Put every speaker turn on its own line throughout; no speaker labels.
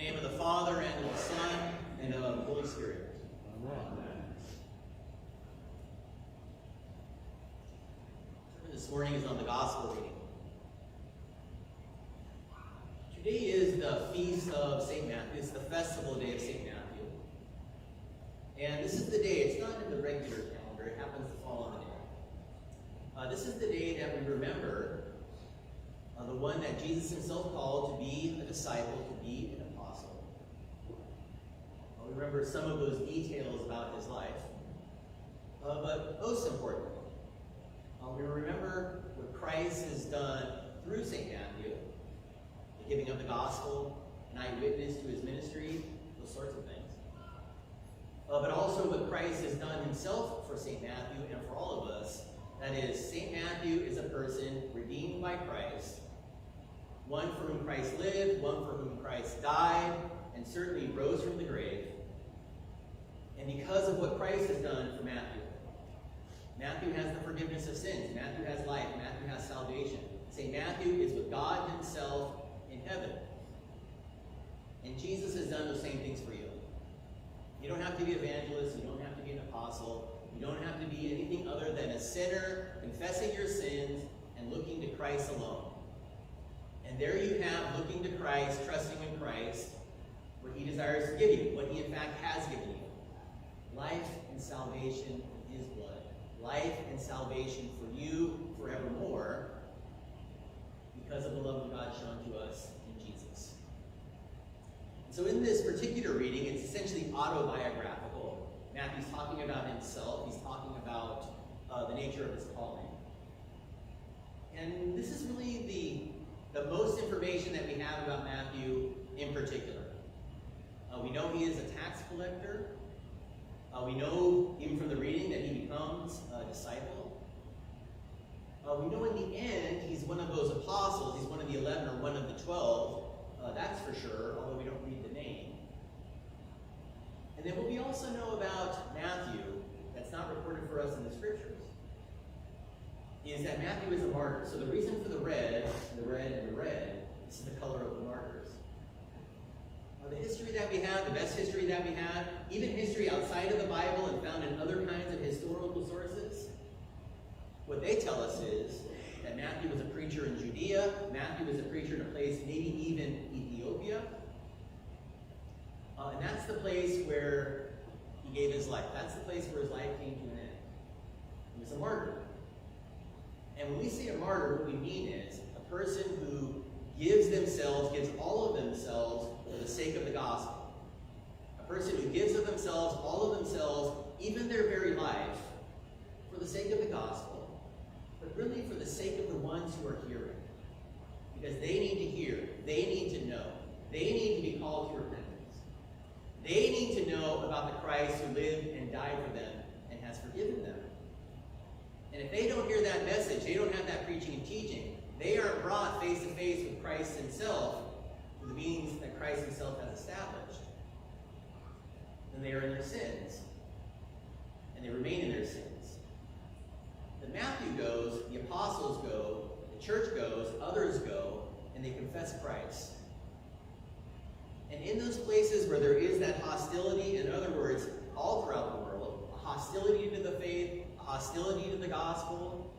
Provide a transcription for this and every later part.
name of the Father, and of the Son, and of the Holy Spirit. Amen. This morning is on the Gospel reading. Today is the feast of St. Matthew. It's the festival day of St. Matthew. And this is the day, it's not in the regular calendar, it happens to fall on the day. This is the day that we remember the one that Jesus himself called to be a disciple, to be an apostle. We remember some of those details about his life. But most importantly, we remember what Christ has done through St. Matthew, the giving of the gospel, an eyewitness to his ministry, those sorts of things. But also what Christ has done himself for St. Matthew and for all of us. That is, St. Matthew is a person redeemed by Christ, one for whom Christ lived, one for whom Christ died, and certainly rose from the grave. And because of what Christ has done for Matthew, Matthew has the forgiveness of sins. Matthew has life. Matthew has salvation. St. Matthew is with God himself in heaven. And Jesus has done those same things for you. You don't have to be an evangelist. You don't have to be an apostle. You don't have to be anything other than a sinner confessing your sins and looking to Christ alone. And there you have, looking to Christ, trusting in Christ, what he desires to give you, what he in fact has given you. Life and salvation in his blood. Life and salvation for you forevermore because of the love of God shown to us in Jesus. So in this particular reading, it's essentially autobiographical. Matthew's talking about himself. He's talking about the nature of his calling. And this is really the most information that we have about Matthew in particular. We know he is a tax collector. We know, even from the reading, that he becomes a disciple. We know in the end, he's one of those apostles. He's one of the 11 or one of the 12. That's for sure, although we don't read the name. And then what we also know about Matthew, that's not recorded for us in the scriptures, is that Matthew is a martyr. So the reason for the red, this is the color of the martyrs. The history that we have, the best history that we have, even history outside of the Bible and found in other kinds of historical sources, what they tell us is that Matthew was a preacher in Judea. Matthew was a preacher in a place, maybe even Ethiopia. And that's the place where he gave his life. That's the place where his life came to an end. He was a martyr. And when we say a martyr, what we mean is a person who gives all of themselves for the sake of the gospel. A person who gives of themselves, all of themselves, even their very life, for the sake of the gospel, but really for the sake of the ones who are hearing. Because they need to hear, they need to know, they need to be called to repentance. They need to know about the Christ who lived and died for them and has forgiven them. And if they don't hear that message, they don't have that preaching and teaching, they are brought face to face with Christ himself through the means that Christ himself has established. Then they are in their sins. And they remain in their sins. Then Matthew goes, the apostles go, the church goes, others go, and they confess Christ. And in those places where there is that hostility, in other words, all throughout the world, a hostility to the faith, a hostility to the gospel,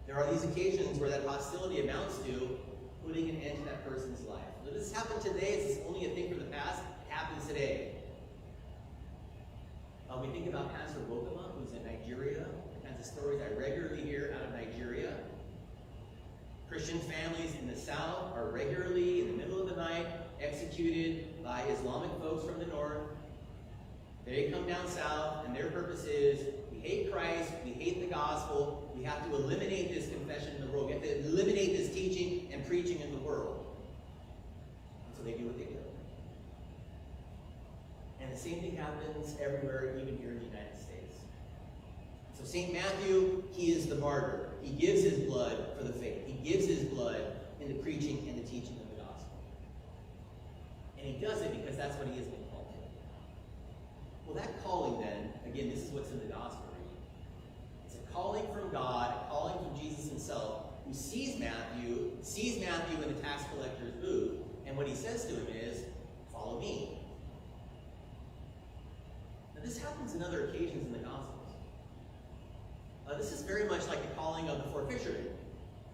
there are these occasions where that hostility amounts to putting an end to that person's life. Now, this happened today. Is this only a thing for the past? It happens today. We think about Pastor Wokema, who's in Nigeria. The kinds of stories I regularly hear out of Nigeria. Christian families in the south are regularly, in the middle of the night, executed by Islamic folks from the north. They come down south, and their purpose is, we hate Christ, we hate the gospel, we have to eliminate this confession in the world, we have to eliminate this teaching and preaching in the world. And so they do what they do. And the same thing happens everywhere, even here in the United States. So St. Matthew, he is the martyr. He gives his blood for the faith. He gives his blood in the preaching and the teaching of the gospel. And he does it because that's what he has been called to. Well, that calling then, again, this is what's in the gospel reading. It's a calling from God, a calling from Jesus himself, sees Matthew in the tax collector's booth, and what he says to him is, follow me. Now this happens in other occasions in the Gospels. This is very much like the calling of the four fishermen.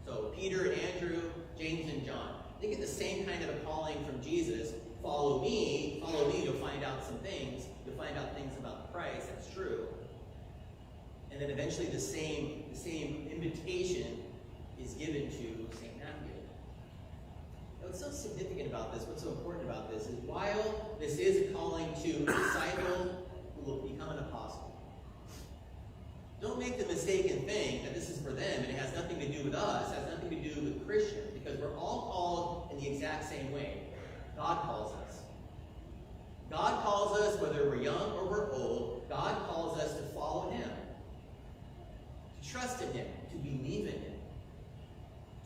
So Peter and Andrew, James and John. They get the same kind of a calling from Jesus. Follow me, you'll find out some things. You'll find out things about Christ, that's true. And then eventually the same invitation is given to St. Matthew. Now, what's so significant about this, what's so important about this, is while this is a calling to a disciple who will become an apostle, don't make the mistake and think that this is for them and it has nothing to do with us, it has nothing to do with Christians, because we're all called in the exact same way. God calls us. God calls us, whether we're young or we're old, God calls us to follow Him, to trust in Him, to believe in Him,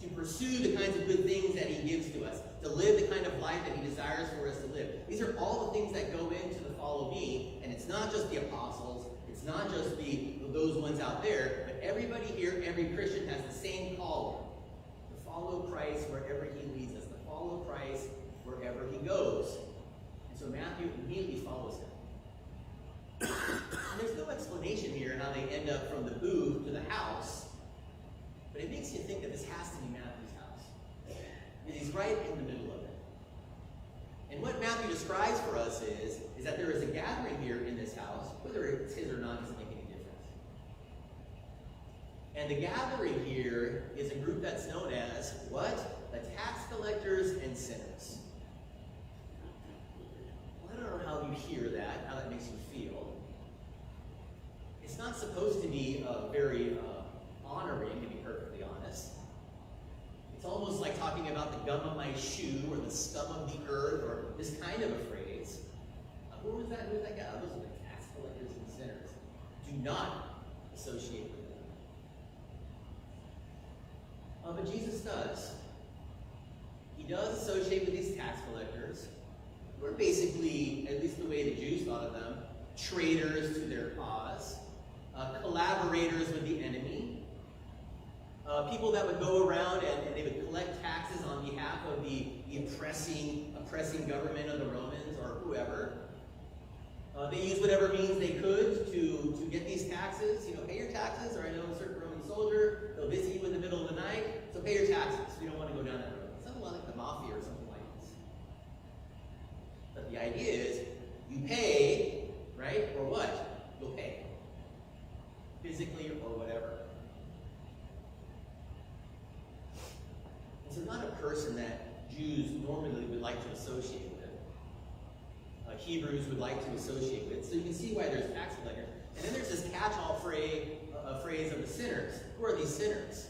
to pursue the kinds of good things that He gives to us, to live the kind of life that He desires for us to live. These are all the things that go into the follow me, and it's not just the apostles, it's not just those ones out there, but everybody here, every Christian has the same calling, to follow Christ wherever He leads us, to follow Christ wherever He goes. And so Matthew immediately follows Him. And there's no explanation here how they end up from the booth to the house, but it makes you think that this has to be Matthew's house, because he's right in the middle of it. And what Matthew describes for us is that there is a gathering here in this house. Whether it's his or not doesn't make any difference. And the gathering here is a group that's known as, what? The tax collectors and sinners. Well, I don't know how you hear that, how that makes you feel. It's not supposed to be very honoring, to be perfectly honest. It's almost like talking about the gum of my shoe or the scum of the earth or this kind of a phrase. Who was that? Who was that guy? Those are the tax collectors and sinners. Do not associate with them. But Jesus does. He does associate with these tax collectors, who are basically, at least the way the Jews thought of them, traitors to their cause, collaborators with the enemy, people that would go around and they would collect taxes on behalf of the oppressing government of the Romans or whoever. They used whatever means they could to get these taxes. Pay your taxes, or I know a certain Roman soldier, they'll visit you in the middle of the night, so pay your taxes. You don't want to go down that road. Something like the mafia or something like this. But the idea is, you pay, right, or what? You'll pay. Physically or whatever. And so not a person that Jews normally would like to associate with. Hebrews would like to associate with. So you can see why there's tax collectors. And then there's this catch-all phrase of the sinners. Who are these sinners?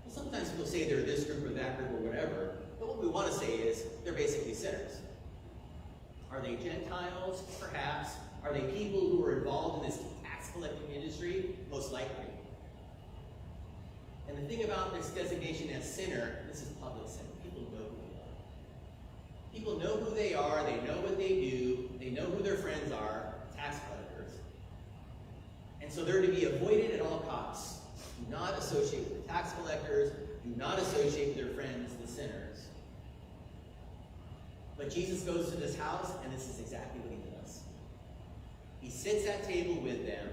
Well, sometimes people say they're this group or that group or whatever, but what we want to say is they're basically sinners. Are they Gentiles? Perhaps. Are they people who are involved in this tax collecting industry? Most likely. And the thing about this designation as sinner, this is public sin. People know who they are. People know who they are, they know what they do, they know who their friends are, tax collectors. And so they're to be avoided at all costs. Do not associate with the tax collectors, do not associate with their friends, the sinners. But Jesus goes to this house, and this is exactly what he does. He sits at table with them,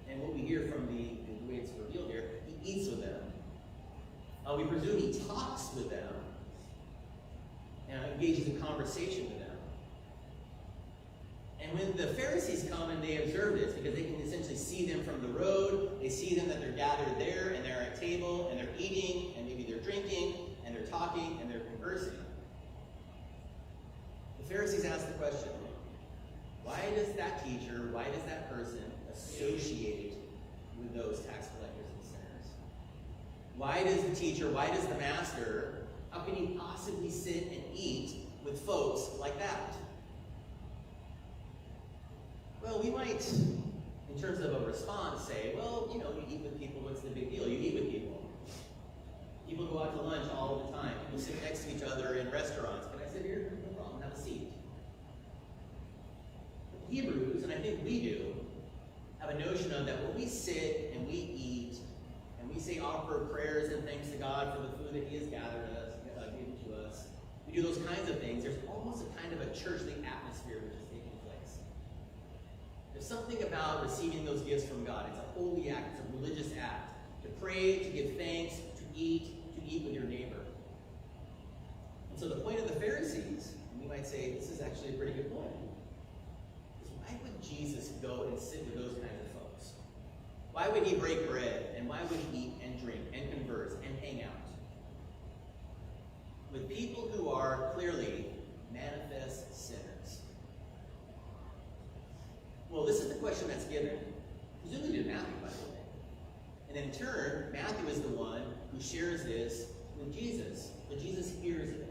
and what we hear from the way it's revealed here, he eats with them. We presume he talks with them, and engages in conversation with them. And when the Pharisees come and they observe this, because they can essentially see them from the road, they see them that they're gathered there, and they're at table, and they're eating, and maybe they're drinking, and they're talking, and they're conversing. The Pharisees ask the question, why does that teacher, why does that person associate with those tax collectors and sinners? Why does the teacher, why does the master, how can he possibly sit and eat with folks like that? Well, we might, in terms of a response, say, well, you eat with people, what's the big deal? You eat with people. People go out to lunch all the time. People sit next to each other in restaurants. Can I sit here? No problem, have a seat. But Hebrews, and I think we do, have a notion of that when we sit and we eat, and we say offer prayers and thanks to God for the food that he has given to us, we we do those kinds of things, there's almost a kind of a churchly atmosphere which is taking place. There's something about receiving those gifts from God. It's a holy act, it's a religious act. To pray, to give thanks, to eat with your neighbor. And so the point of the Pharisees, and we might say this is actually a pretty good point, is why would Jesus go and sit with those kinds of folks? Why would he break bread? And why would he eat and drink and converse and hang out with people who are clearly manifest sinners? Well, this is the question that's given, presumably to Matthew, by the way. And in turn, Matthew is the one who shares this with Jesus. So Jesus hears it.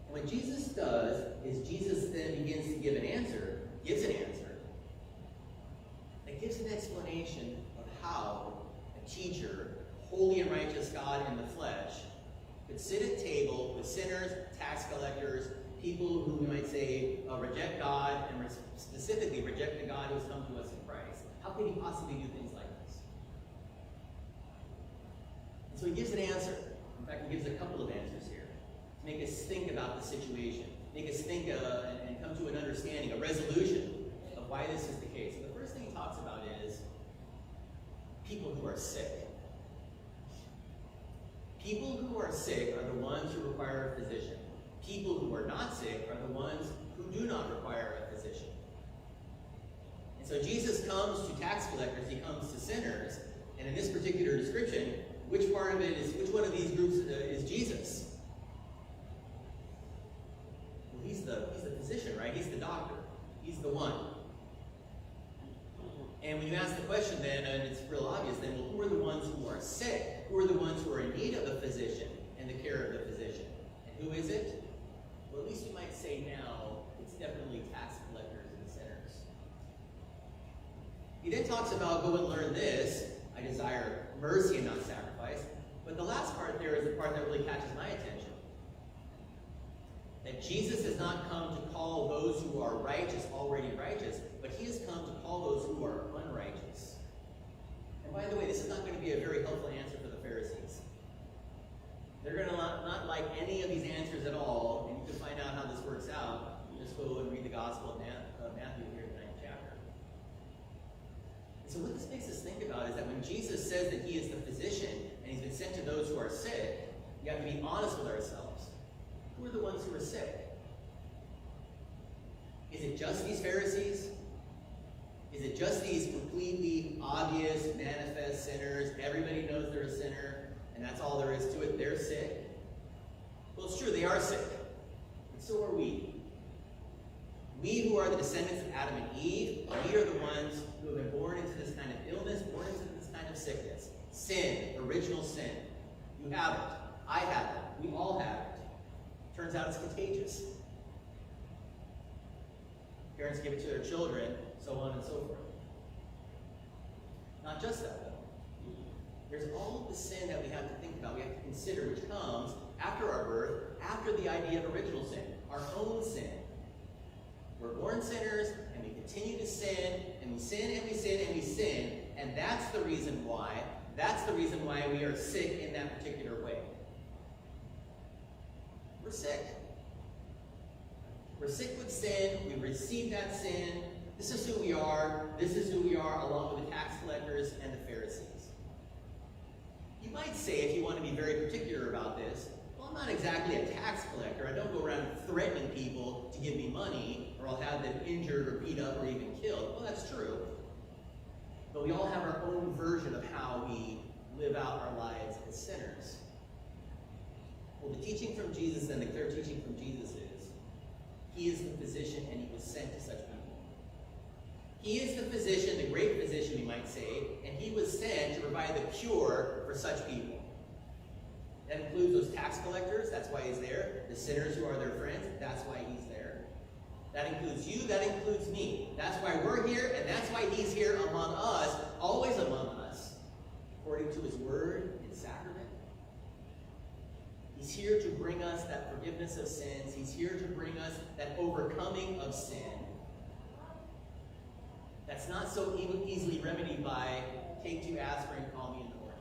And what Jesus does is Jesus then begins to give an answer, gives an answer, that gives an explanation of how a teacher, holy and righteous God in the flesh, could sit at table with sinners, tax collectors, people who we might say reject God, and specifically reject the God who has come to us in Christ. How could he possibly do things like this? And so he gives an answer. In fact, he gives a couple of answers here to make us think about the situation, make us think and come to an understanding, a resolution of why this is the case. And the first thing he talks about is people who are sick. People who are sick are the ones who require a physician. People who are not sick are the ones who do not require a physician. And so Jesus comes to tax collectors, he comes to sinners, and in this particular description, which one of these groups is Jesus? Well, he's the physician, right? He's the doctor. He's the one. And when you ask the question then, and it's real obvious then, well, who are the ones who are sick? Who are the ones who are in need of a physician and the care of the physician? And who is it? Well, at least you might say now, it's definitely tax collectors and sinners. He then talks about, go and learn this, I desire mercy and not sacrifice. But the last part there is the part that really catches my attention. That Jesus has not come to call those who are righteous already righteous, but he has come to call those who are unrighteous. And by the way, this is not going to be a very helpful answer for the Pharisees. They're going to not like any of these answers at all, and you can find out how this works out. Just go and read the Gospel of Matthew here in the 9th chapter. And so what this makes us think about is that when Jesus says that he is the physician, and he's been sent to those who are sick, we have to be honest with ourselves. Who are the ones who are sick? Is it just these Pharisees? Is it just these completely obvious, manifest sinners? Everybody knows they're a sinner, and that's all there is to it. They're sick. Well, it's true, they are sick. And so are we. We who are the descendants of Adam and Eve, we are the ones who have been born into this kind of illness, born into this kind of sickness. Sin, original sin. You have it. I have it. We all have it. Turns out it's contagious. Parents give it to their children, so on and so forth. Not just that, though. There's all of the sin that we have to think about, we have to consider, which comes after our birth, after the idea of original sin, our own sin. We're born sinners, and we continue to sin, and we sin, and we sin, and we sin, and that's the reason why we are sick in that particular way. We're sick. We're sick with sin. We receive that sin. This is who we are. This is who we are, along with the tax collectors and the Pharisees. You might say, if you want to be very particular about this, well, I'm not exactly a tax collector. I don't go around threatening people to give me money, or I'll have them injured or beat up or even killed. Well, that's true. But we all have our own version of how we live out our lives as sinners. Well, the teaching from Jesus and the clear teaching from Jesus is, he is the physician and he was sent to such people. He is the physician, the great physician, we might say, and he was sent to provide the cure for such people. That includes those tax collectors, that's why he's there. The sinners who are their friends, that's why he's there. That includes you, that includes me. That's why we're here, and that's why he's here among us, always among us, according to his word and sacrament. He's here to bring us that forgiveness of sins. He's here to bring us that overcoming of sin. That's not so easily remedied by take 2 aspirin, call me in the morning.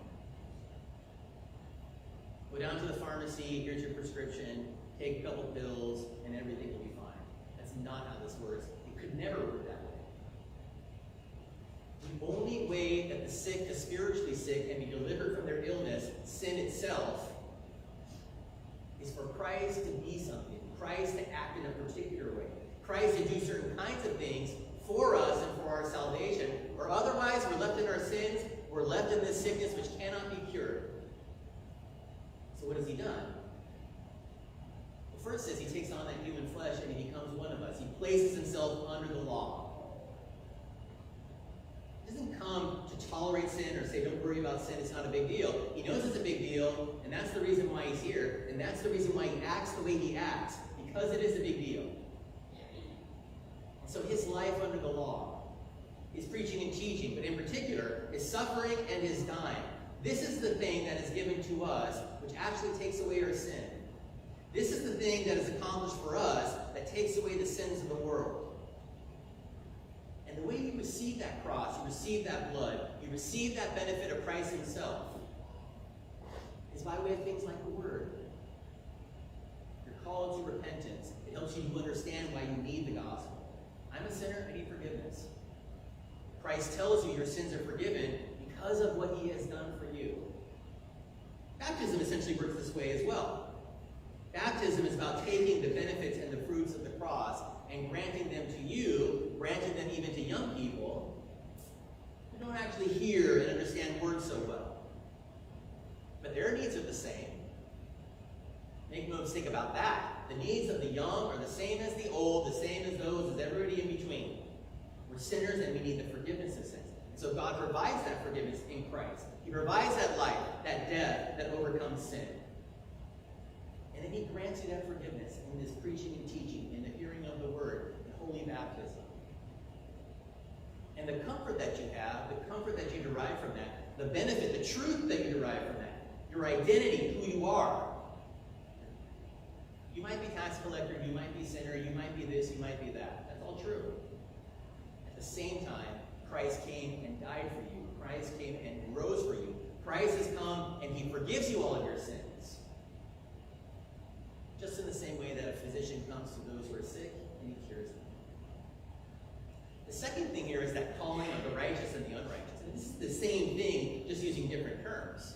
Go down to the pharmacy, here's your prescription, take a couple pills, and everything will be fine. That's not how this works. It could never work that way. The only way that the sick, the spiritually sick, can be delivered from their illness, sin itself, is for Christ to be something. Christ to act in a particular way. Christ to do certain kinds of things for us and for our salvation. Or otherwise, we're left in our sins. We're left in this sickness which cannot be cured. So what has he done? Well, first says he takes on that human flesh and he becomes one of us. He places himself under the law. He doesn't come to tolerate sin or say, don't worry about sin, it's not a big deal. He knows it's a big deal, and that's the reason why he's here. And that's the reason why he acts the way he acts, because it is a big deal. So his life under the law, his preaching and teaching, but in particular, his suffering and his dying. This is the thing that is given to us, which actually takes away our sin. This is the thing that is accomplished for us that takes away the sins of the world. And the way you receive that cross, you receive that blood, you receive that benefit of Christ himself, is by way of things like the Word. You're called to repentance. It helps you to understand why you need the gospel. I'm a sinner, I need forgiveness. Christ tells you your sins are forgiven because of what he has done for you. Baptism essentially works this way as well. Baptism is about taking the benefits and the fruits of the cross and granting them to you, granting them even to young people who don't actually hear and understand words so well. But their needs are the same. Make no mistake about that. The needs of the young are the same as the old, the same as those as everybody in between. We're sinners and we need the forgiveness of sins. And so God provides that forgiveness in Christ. He provides that life, that death that overcomes sin. And then he grants you that forgiveness in this preaching and teaching, in the hearing of the word, in holy baptism. And the comfort that you have, the comfort that you derive from that, the benefit, the truth that you derive from that, your identity, who you are. You might be tax collector, you might be sinner, you might be this, you might be that. That's all true. At the same time, Christ came and died for you. Christ came and rose for you. Christ has come and he forgives you all of your sins. Just in the same way that a physician comes to those who are sick and he cures them. The second thing here is that calling of the righteous and the unrighteous. And this is the same thing, just using different terms.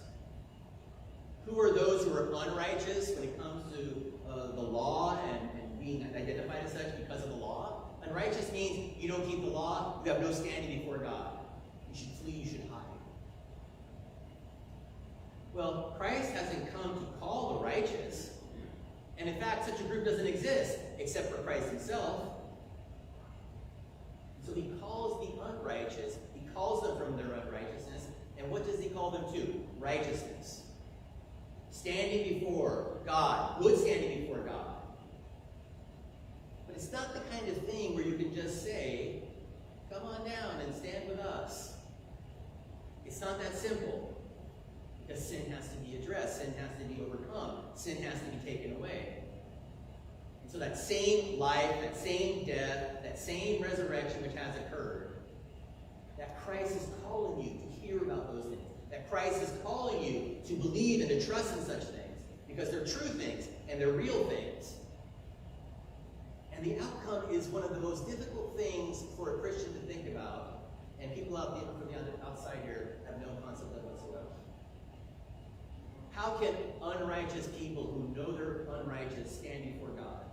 Who are those who are unrighteous when it comes to the law and being identified as such because of the law? Unrighteous means you don't keep the law, you have no standing before God. You should flee, you should hide. Well, Christ hasn't come to call the righteous. And in fact, such a group doesn't exist except for Christ himself. So he calls the unrighteous, he calls them from their unrighteousness. And what does he call them to? Righteousness. Standing before God, good standing before God. But it's not the kind of thing where you can just say, come on down and stand with us. It's not that simple. Because sin has to be addressed, sin has to be overcome, sin has to be taken away. And so that same life, that same death, that same resurrection which has occurred, that Christ is calling you to hear about those things. That Christ is calling you to believe and to trust in such things. Because they're true things and they're real things. And the outcome is one of the most difficult things for a Christian to think about. And people out there from the outside here have no concept of it whatsoever. How can unrighteous people who know they're unrighteous stand before God?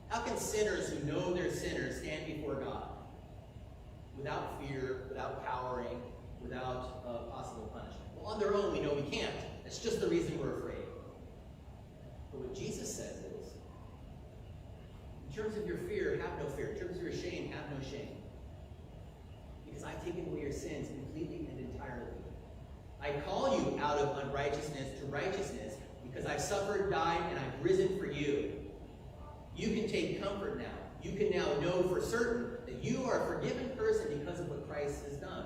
How can sinners who know they're sinners stand before God? Without fear, without cowering, without possible punishment. Well, on their own, we know we can't. That's just the reason we're afraid. But what Jesus says is, in terms of your fear, have no fear. In terms of your shame, have no shame. Because I've taken away your sins completely and entirely. I call you out of unrighteousness to righteousness because I've suffered, died, and I've risen for you. You can take comfort now. You can now know for certain that you are a forgiven person because of what Christ has done.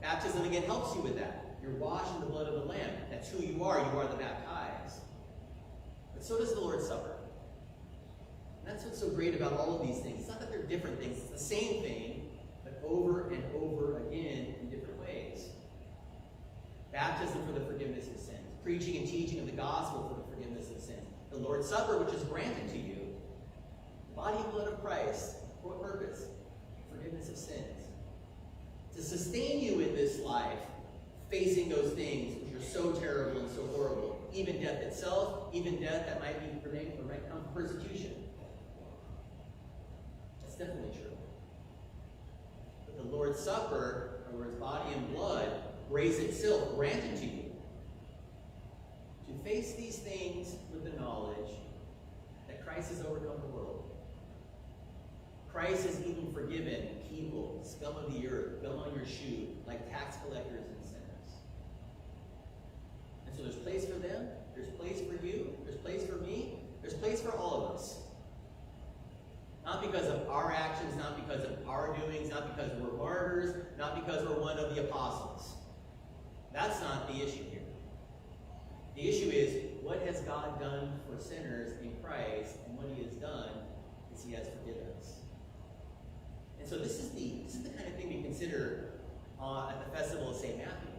Baptism, again, helps you with that. You're washed in the blood of the Lamb. That's who you are. You are the baptized. But so does the Lord's Supper. And that's what's so great about all of these things. It's not that they're different things. It's the same thing, but over and over again in different ways. Baptism for the forgiveness of sins. Preaching and teaching of the gospel for the forgiveness of sins. The Lord's Supper, which is granted to you, the body and blood of Christ. For what purpose? Forgiveness of sins. To sustain you in this life, facing those things which are so terrible and so horrible. Even death itself, even death that might come from persecution. That's definitely true. But the Lord's Supper, or his body and blood, grace itself granted to you. To face these things with the knowledge that Christ has overcome the world. Christ has even forgiven people, scum of the earth, gum on your shoe, like tax collectors and sinners. And so there's place for them, there's place for you, there's place for me, there's place for all of us. Not because of our actions, not because of our doings, not because we're martyrs, not because we're one of the apostles. That's not the issue here. The issue is, what has God done for sinners in Christ? And what he has done is he has forgiven us. And so this is the kind of thing we consider at the festival of St. Matthew.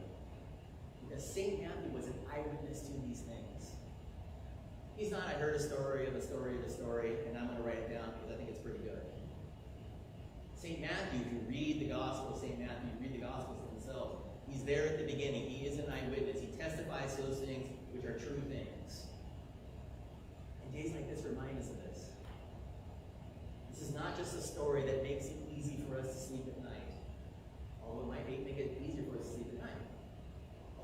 Because St. Matthew was an eyewitness to these things. He's not, I heard a story of a story of a story, and I'm going to write it down because I think it's pretty good. St. Matthew, if you read the Gospel of St. Matthew, you read the Gospels themselves, he's there at the beginning. He is an eyewitness. He testifies to those things which are true things. And days like this remind us of this. This is not just a story that makes it easy for us to sleep at night. Although it might make it easier for us to sleep at night.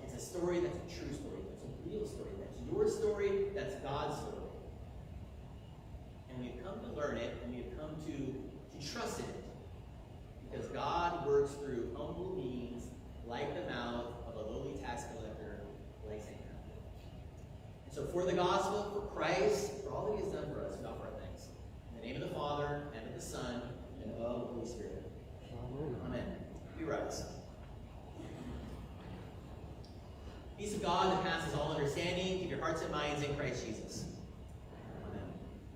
It's a story that's a true story. That's a real story. That's your story. That's God's story. And we've come to learn it, and we've come to trust in it. Because God works through humble means, like the mouth of a lowly tax collector, like St. Matthew. And so for the gospel, for Christ, for all that he has done for us, we offer our thanks. In the name of the Father, and of the Son, and of the Holy Spirit. Amen. We rise. Peace of God that passes all understanding, keep your hearts and minds in Christ Jesus.